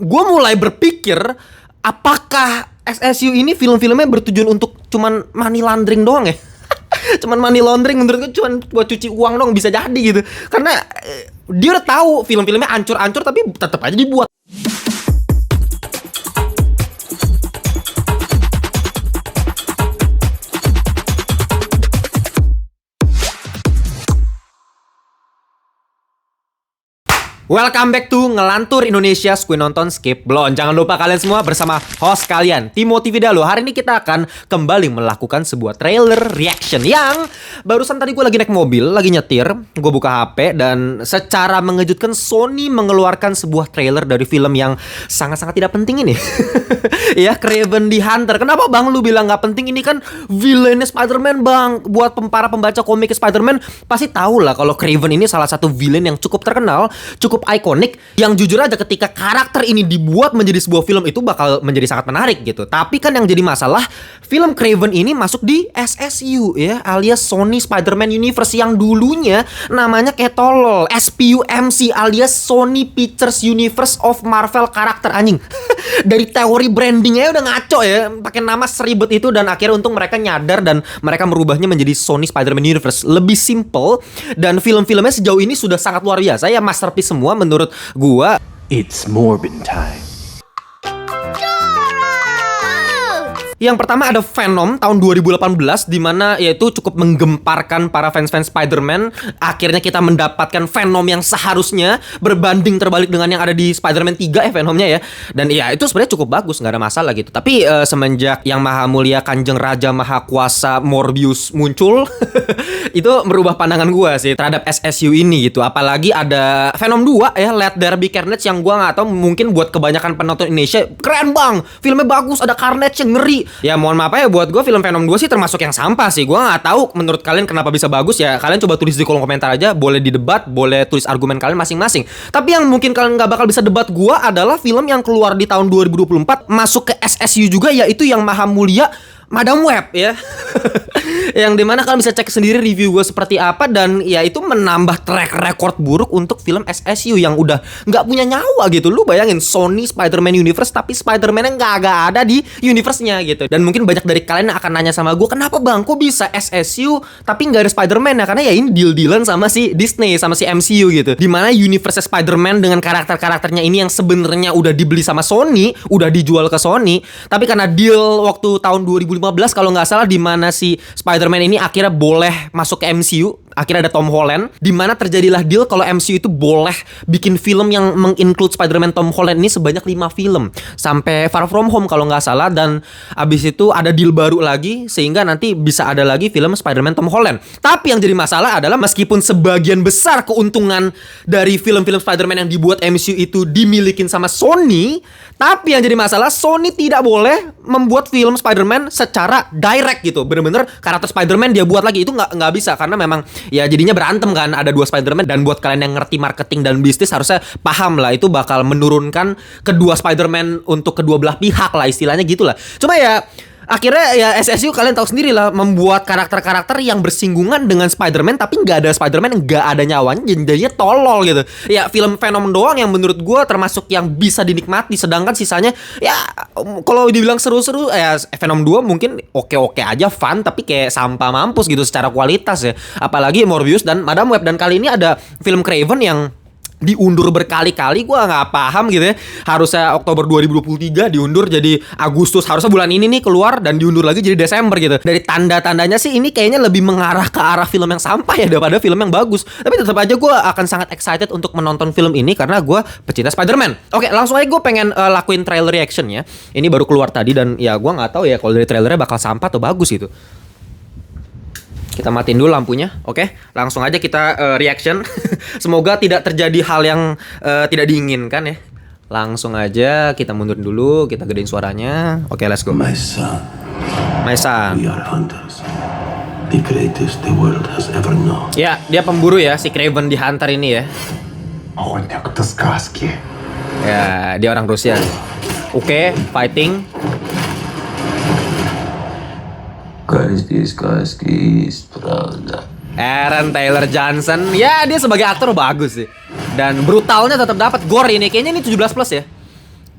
gue mulai berpikir apakah SSU ini film-filmnya bertujuan untuk cuman money laundering doang ya? Cuman money laundering, menurut gue cuman buat cuci uang dong, bisa jadi gitu. Karena dia udah tahu film-filmnya ancur-ancur tapi tetap aja dibuat. Welcome back to Ngelantur Indonesia Skui Nonton Skip Belum. Jangan lupa kalian semua bersama host kalian Timothy Vidalo. Hari ini kita akan kembali melakukan sebuah trailer reaction yang barusan tadi gue lagi naik mobil, lagi nyetir, gue buka HP dan secara mengejutkan Sony mengeluarkan sebuah trailer dari film yang sangat-sangat tidak penting ini. Ya, Kraven the Hunter. Kenapa bang lu bilang gak penting? Ini kan villainnya Spider-Man bang. Buat para pembaca komik Spider-Man pasti tahu lah kalau Kraven ini salah satu villain yang cukup terkenal, cukup ikonik, yang jujur aja ketika karakter ini dibuat menjadi sebuah film itu bakal menjadi sangat menarik gitu. Tapi kan yang jadi masalah, film Kraven ini masuk di SSU ya, alias Sony Spider-Man Universe yang dulunya namanya kayak tolol, SPUMC alias Sony Pictures Universe of Marvel karakter anjing. Dari teori brandingnya udah ngaco ya, pakai nama seribet itu, dan akhirnya untung mereka nyadar dan mereka merubahnya menjadi Sony Spider-Man Universe. Lebih simple dan film-filmnya sejauh ini sudah sangat luar biasa ya, masterpiece semua menurut gua. It's Morbin time. Yang pertama ada Venom tahun 2018, dimana yaitu cukup menggemparkan para fans-fans Spider-Man. Akhirnya kita mendapatkan Venom yang seharusnya berbanding terbalik dengan yang ada di Spider-Man 3 Venomnya ya. Dan ya itu sebenarnya cukup bagus, nggak ada masalah gitu. Tapi semenjak yang Maha Mulia Kanjeng Raja Maha Kuasa Morbius muncul, itu merubah pandangan gua sih terhadap SSU ini gitu. Apalagi ada Venom 2 ya, Let There Be Carnage, yang gua nggak tahu, mungkin buat kebanyakan penonton Indonesia keren bang, filmnya bagus, ada Carnage yang ngeri. Ya mohon maaf ya, buat gue film Venom 2 sih termasuk yang sampah sih. Gue gak tahu menurut kalian kenapa bisa bagus ya. Kalian coba tulis di kolom komentar aja. Boleh didebat, boleh tulis argumen kalian masing-masing. Tapi yang mungkin kalian gak bakal bisa debat gue adalah film yang keluar di tahun 2024 masuk ke SSU juga, yaitu yang Maha Mulia Madam Web ya. Yang dimana kalian bisa cek sendiri review gue seperti apa. Dan ya itu menambah track record buruk untuk film SSU yang udah gak punya nyawa gitu. Lu bayangin Sony Spider-Man Universe tapi Spider-Man-nya gak ada di universe-nya gitu. Dan mungkin banyak dari kalian yang akan nanya sama gue, kenapa bang kok bisa SSU tapi gak ada Spider-Man ya? Karena ya ini deal-dealan sama si Disney, sama si MCU gitu. Dimana universe Spider-Man dengan karakter-karakternya ini yang sebenarnya udah dibeli sama Sony, udah dijual ke Sony. Tapi karena deal waktu tahun 2015 kalau nggak salah, di mana si Spider-Man ini akhirnya boleh masuk ke MCU. Akhirnya ada Tom Holland, di mana terjadilah deal kalau MCU itu boleh bikin film yang menginclude Spider-Man Tom Holland ini sebanyak 5 film sampai Far From Home kalau nggak salah. Dan abis itu ada deal baru lagi sehingga nanti bisa ada lagi film Spider-Man Tom Holland. Tapi yang jadi masalah adalah meskipun sebagian besar keuntungan dari film-film Spider-Man yang dibuat MCU itu dimilikin sama Sony, tapi yang jadi masalah Sony tidak boleh membuat film Spider-Man secara direct gitu. Bener-bener karakter Spider-Man dia buat lagi, itu nggak bisa karena memang ya jadinya berantem kan, ada 2 Spider-Man. Dan buat kalian yang ngerti marketing dan bisnis harusnya paham lah, itu bakal menurunkan kedua Spider-Man untuk kedua belah pihak lah, istilahnya gitulah. Cuma ya akhirnya ya SSU kalian tahu sendiri lah, membuat karakter-karakter yang bersinggungan dengan Spider-Man tapi nggak ada Spider-Man, nggak ada nyawanya, jadinya tolol gitu. Ya film Venom doang yang menurut gue termasuk yang bisa dinikmati, sedangkan sisanya ya kalau dibilang seru-seru ya Venom 2 mungkin oke-oke aja, fun, tapi kayak sampah mampus gitu secara kualitas ya. Apalagi Morbius dan Madam Web. Dan kali ini ada film Kraven yang diundur berkali-kali, gue nggak paham gitu ya. Harusnya Oktober 2023 diundur jadi Agustus, harusnya bulan ini nih keluar, dan diundur lagi jadi Desember gitu. Dari tanda-tandanya sih ini kayaknya lebih mengarah ke arah film yang sampah ya daripada film yang bagus. Tapi tetap aja gue akan sangat excited untuk menonton film ini karena gue pecinta Spider-Man. Oke, langsung aja gue pengen lakuin trailer reaction ya. Ini baru keluar tadi dan ya gue nggak tahu ya kalau dari trailernya bakal sampah atau bagus gitu. Kita matiin dulu lampunya. Oke, langsung aja kita reaction. Semoga tidak terjadi hal yang tidak diinginkan ya. Langsung aja kita mundurin dulu, kita gedein suaranya. Oke, let's go. My son, My son. we are hunters. The greatest the world has ever known. Ya, dia pemburu ya, si Kraven the Hunter ini ya. Охотник до сказки. Ya, dia orang Rusia. Oke, fighting. Каждой сказки есть правда. Aaron Taylor Johnson. Ya, dia sebagai aktor bagus sih. Dan brutalnya tetap dapat. Gore ini kayaknya ini 17 plus ya.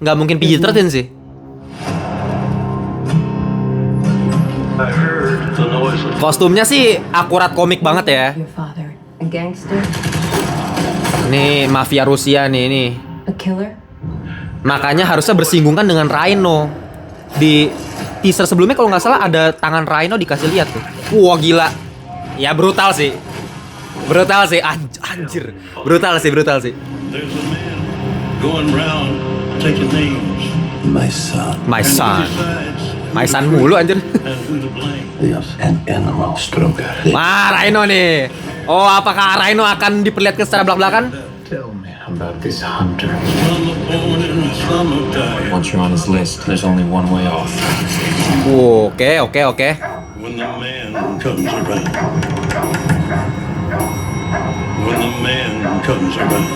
Nggak mungkin PG-13 sih. I heard the noise of Kostumnya sih akurat komik banget ya. Your father, a gangster, Nih mafia Rusia nih. a killer. Makanya harusnya bersinggungan dengan Rhino. Di teaser sebelumnya kalau nggak salah ada tangan Rhino dikasih lihat tuh. Wah gila. Ya brutal sih. Anjir. Brutal sih. there's a man going round taking names. My And he son. decides My son mulu anjir. and who to blame. Yes, an animal stronger. Wah Rhino nih. Oh apakah Rhino akan diperlihatkan secara belak-belakan? Tell me about this hunter. Some are born and some are died. Once you're on his list, there's only one way off. Oke. When the man comes around. When the man comes around.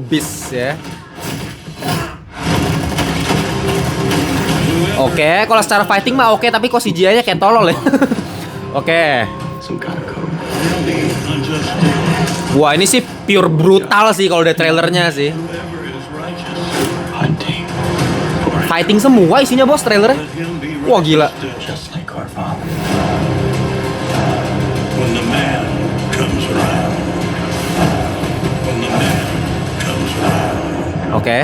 Bis ya. Oke, kalau secara fighting mah oke, tapi kok CGI-nya kayak tolol ya. Oke. Some kind of code. Unjustice. Wah, ini sih pure brutal sih kalau dari trailernya sih. Whoever is righteous, Hunting. Fighting semua isinya bos trailernya. let him be Wah, gila. righteous. Just like our father. When the man comes around. When the man comes around. Oke.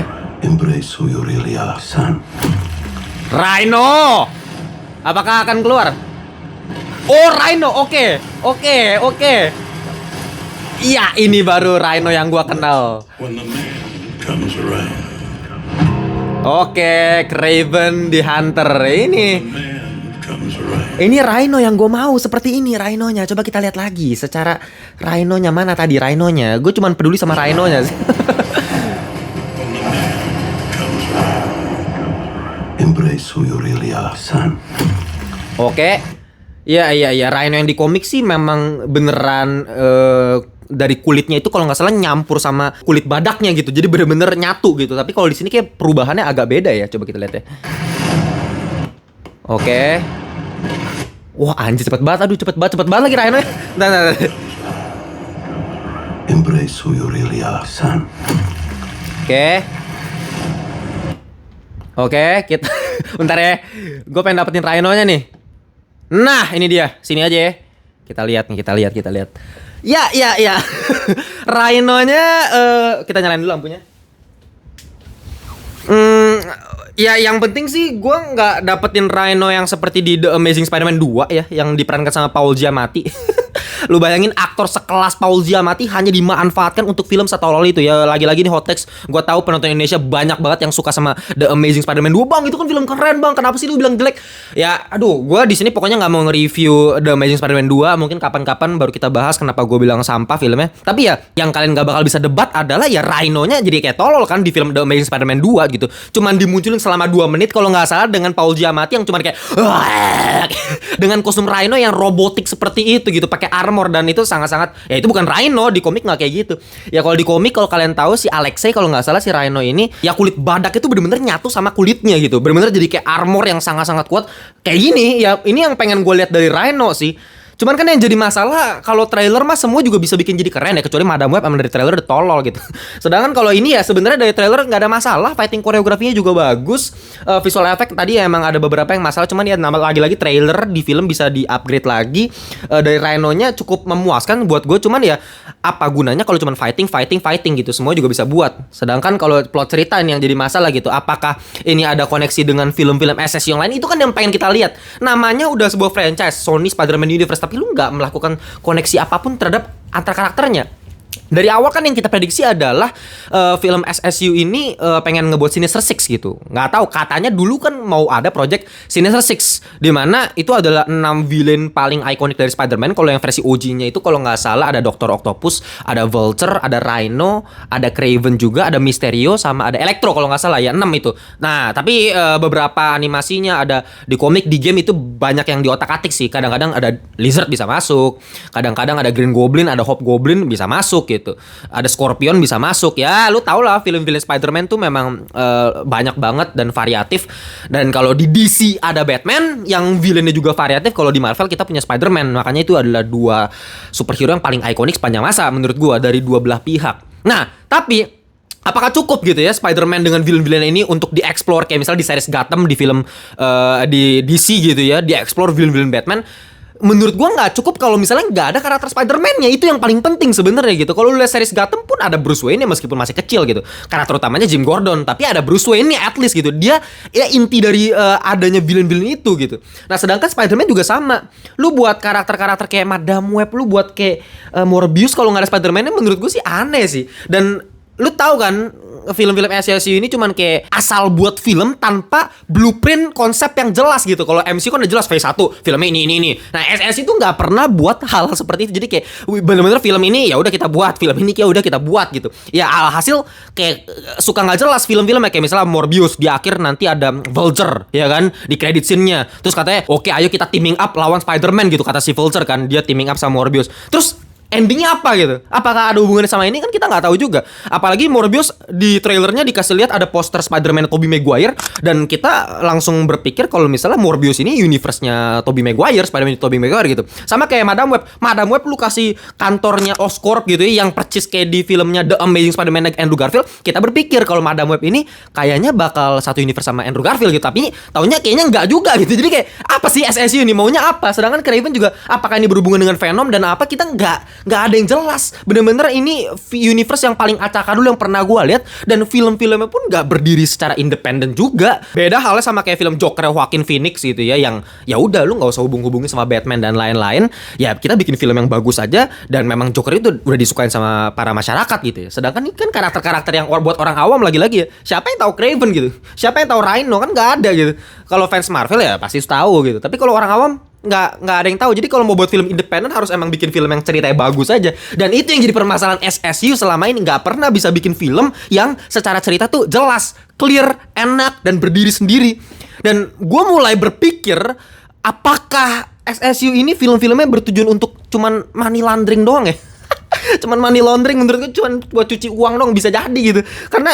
Embrace who you really are, son. Rhino. Apakah akan keluar? Oh, Rhino. Oke. Iya, ini baru Rhino yang gua kenal. When the man comes around. Oke, Kraven the Hunter. Ini Man comes around. Ini Rhino yang gue mau, seperti ini Rhino-nya. Coba kita lihat lagi secara Rhino-nya mana tadi Rhino-nya. Gue cuman peduli sama Rhino-nya sih. When the man comes around. Embrace who you really are, son. Oke. Iya, Rhino yang di komik sih memang beneran dari kulitnya itu kalau nggak salah nyampur sama kulit badaknya gitu. Jadi bener-bener nyatu gitu. Tapi kalau di sini kayak perubahannya agak beda ya. Coba kita lihat ya. Oke. Wah, anjir cepet banget. Aduh, cepet banget lagi Rhino-nya. Nah. Embrace who you really are, son. Oke, kita bentar ya. Gue pengen dapetin Rhino-nya nih. Nah, ini dia. Sini aja ya. Kita lihat. Ya. Rhino-nya kita nyalain dulu lampunya. Ya yang penting sih gue nggak dapetin Rhino yang seperti di The Amazing Spider-Man 2 ya, yang diperankan sama Paul Giamatti. Lu bayangin aktor sekelas Paul Giamatti hanya dimanfaatkan untuk film setolol itu ya. Lagi-lagi nih hot takes, gue tahu penonton Indonesia banyak banget yang suka sama The Amazing Spider-Man 2. Bang, itu kan film keren bang, kenapa sih lu bilang jelek? Ya aduh, gue di sini pokoknya nggak mau nge-review The Amazing Spider-Man 2. Mungkin kapan-kapan baru kita bahas kenapa gue bilang sampah filmnya. Tapi ya yang kalian nggak bakal bisa debat adalah ya Rhino-nya jadi kayak tolol kan di film The Amazing Spider-Man 2 gitu. Cuman dimunculin selama 2 menit kalau nggak salah dengan Paul Giamatti yang cuman kayak dengan kostum Rhino yang robotik seperti itu gitu, pakai armor, dan itu sangat-sangat ya itu bukan Rhino di komik, nggak kayak gitu. Ya kalau di komik kalau kalian tahu si Alexei kalau nggak salah si Rhino ini ya kulit badak itu bener-bener nyatu sama kulitnya gitu, bener-bener jadi kayak armor yang sangat-sangat kuat kayak gini. Ya ini yang pengen gue lihat dari Rhino sih. Cuman kan yang jadi masalah kalau trailer mah semua juga bisa bikin jadi keren ya, kecuali Madam Web emang dari trailer udah tolol gitu. Sedangkan kalau ini ya sebenarnya dari trailer nggak ada masalah, fighting koreografinya juga bagus, visual effect tadi ya emang ada beberapa yang masalah, cuman ya lagi-lagi trailer di film bisa di-upgrade lagi. Dari Rhino-nya cukup memuaskan buat gue, cuman ya apa gunanya kalau cuman fighting gitu, semua juga bisa buat. Sedangkan kalau plot cerita ini yang jadi masalah gitu, apakah ini ada koneksi dengan film-film SS yang lain, itu kan yang pengen kita lihat. Namanya udah sebuah franchise Sony Spider-Man Universe, tapi lu nggak melakukan koneksi apapun terhadap antar karakternya. Dari awal kan yang kita prediksi adalah film SSU ini pengen ngebuat Sinister Six gitu. Nggak tahu, katanya dulu kan mau ada project Sinister Six, di mana itu adalah 6 villain paling ikonik dari Spider-Man. Kalau yang versi OG-nya itu kalau nggak salah ada Dr. Octopus, ada Vulture, ada Rhino, ada Kraven juga, ada Mysterio, sama ada Electro kalau nggak salah ya, 6 itu. Nah tapi beberapa animasinya ada di komik, di game itu banyak yang diotak-atik sih. Kadang-kadang ada Lizard bisa masuk, kadang-kadang ada Green Goblin, ada Hobgoblin bisa masuk gitu. Ada Scorpion bisa masuk. Ya lu tau lah film-film Spider-Man tuh memang banyak banget dan variatif. Dan kalau di DC ada Batman yang villainnya juga variatif, kalau di Marvel kita punya Spider-Man. Makanya itu adalah 2 superhero yang paling ikonik sepanjang masa menurut gua dari dua belah pihak. Nah tapi Apakah cukup gitu ya Spider-Man dengan villain-villain ini untuk dieksplor kayak misalnya di series Gotham, di film di DC gitu ya, dieksplor villain-villain Batman. Menurut gua nggak cukup kalau misalnya nggak ada karakter Spider-Man-nya. Itu yang paling penting sebenarnya gitu. Kalau lu lihat series Gotham pun ada Bruce Wayne ya, meskipun masih kecil gitu. Karakter utamanya Jim Gordon, tapi ada Bruce Wayne-nya at least gitu. Dia ya inti dari adanya villain-villain itu gitu. Nah, sedangkan Spider-Man juga sama. Lu buat karakter-karakter kayak Madam Web, lu buat kayak Morbius kalau nggak ada Spider-Man-nya, menurut gua sih aneh sih. Dan lu tahu kan film-film SCU ini cuman kayak asal buat film tanpa blueprint konsep yang jelas gitu. Kalau MCU kan udah jelas phase 1 filmnya ini. Nah, SCU itu nggak pernah buat hal seperti itu. Jadi kayak bener-bener film ini ya udah kita buat, film ini ya udah kita buat gitu. Ya alhasil kayak suka nggak jelas film-filmnya, kayak misalnya Morbius di akhir nanti ada Vulture ya kan di credit scene-nya. Terus katanya oke, ayo kita teaming up lawan Spider-Man gitu, kata si Vulture kan, dia teaming up sama Morbius. Terus endingnya apa gitu? Apakah ada hubungannya sama ini? Kan kita nggak tahu juga. Apalagi Morbius di trailernya dikasih lihat ada poster Spider-Man Tobey Maguire, dan kita langsung berpikir kalau misalnya Morbius ini universe-nya Tobey Maguire, Spider-Man Tobey Maguire gitu. Sama kayak Madam Web. Madam Web lu kasih kantornya Oscorp gitu ya, yang percis kayak di filmnya The Amazing Spider-Man Andrew Garfield. Kita berpikir kalau Madam Web ini kayaknya bakal satu universe sama Andrew Garfield gitu. Tapi taunya kayaknya nggak juga gitu. Jadi kayak apa sih SSU ini maunya apa? Sedangkan Kraven juga apakah ini berhubungan dengan Venom dan apa, kita nggak ada yang jelas. Bener-bener ini universe yang paling acak-adul yang pernah gue lihat, dan film-filmnya pun nggak berdiri secara independen juga. Beda halnya sama kayak film Joker Joaquin Phoenix gitu ya, yang ya udah lu nggak usah hubung-hubungin sama Batman dan lain-lain. Ya kita bikin film yang bagus aja, dan memang Joker itu udah disukain sama para masyarakat gitu ya. Sedangkan ini kan karakter-karakter yang buat orang awam lagi-lagi ya. Siapa yang tahu Kraven gitu? Siapa yang tahu Rhino? Kan nggak ada gitu. Kalau fans Marvel ya pasti tahu gitu. Tapi kalau orang awam nggak ada yang tahu. Jadi kalau mau buat film independen harus emang bikin film yang ceritanya bagus aja. Dan itu yang jadi permasalahan SSU selama ini, nggak pernah bisa bikin film yang secara cerita tuh jelas, clear, enak, dan berdiri sendiri. Dan gue mulai berpikir, apakah SSU ini film-filmnya bertujuan untuk cuman money laundering doang ya? Cuman money laundering, menurut gue cuman buat cuci uang dong, bisa jadi gitu. Karena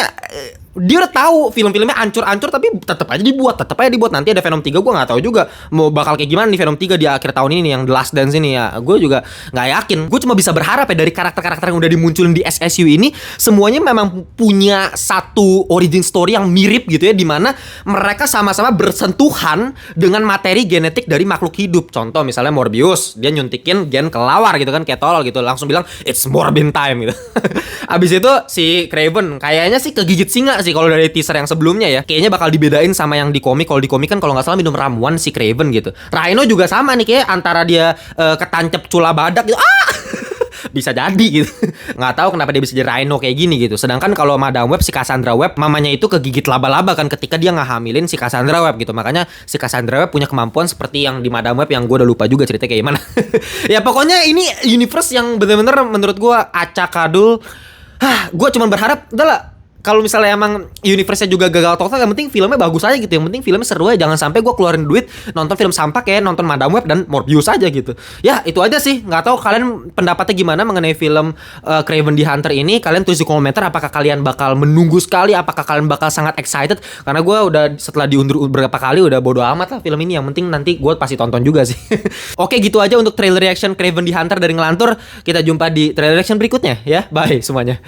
dia udah tahu film-filmnya ancur-ancur, tapi tetap aja dibuat. Nanti ada Venom 3, gue nggak tahu juga mau bakal kayak gimana nih Venom 3 di akhir tahun ini, yang The Last Dance ini ya. Gue juga nggak yakin. Gue cuma bisa berharap ya dari karakter-karakter yang udah dimunculin di SSU ini, semuanya memang punya satu origin story yang mirip gitu ya, dimana mereka sama-sama bersentuhan dengan materi genetik dari makhluk hidup. Contoh misalnya Morbius, dia nyuntikin gen kelawar gitu kan, kayak tolol gitu, langsung bilang it's Morbin time gitu. Abis itu si Kraven kayaknya sih kegigit singa sih kalau dari teaser yang sebelumnya ya. Kayaknya bakal dibedain sama yang di komik. Kalau di komik kan kalau nggak salah minum ramuan si Kraven gitu. Rhino juga sama nih, kayak antara dia ketancep cula badak gitu. Bisa jadi gitu. Nggak tahu kenapa dia bisa jadi Rhino kayak gini gitu. Sedangkan kalau Madam Web, si Cassandra Web, mamanya itu kegigit laba-laba kan ketika dia ngehamilin si Cassandra Web gitu. Makanya si Cassandra Web punya kemampuan seperti yang di Madam Web, yang gue udah lupa juga ceritanya kayak gimana. Ya pokoknya ini universe yang bener-bener menurut gue acak-adul. Gue cuma berharap udahlah, kalau misalnya emang universe-nya juga gagal total, yang penting filmnya bagus aja gitu. Yang penting filmnya seru aja. Jangan sampai gue keluarin duit nonton film sampah kayak nonton Madam Web dan Morbius aja gitu. Ya itu aja sih. Nggak tahu kalian pendapatnya gimana mengenai film Kraven the Hunter ini. Kalian tulis di komentar apakah kalian bakal menunggu sekali, apakah kalian bakal sangat excited. Karena gue udah setelah diundur beberapa kali udah bodo amat lah film ini. Yang penting nanti gue pasti tonton juga sih. Oke, gitu aja untuk trailer reaction Kraven the Hunter dari Ngelantur. Kita jumpa di trailer reaction berikutnya ya. Bye semuanya.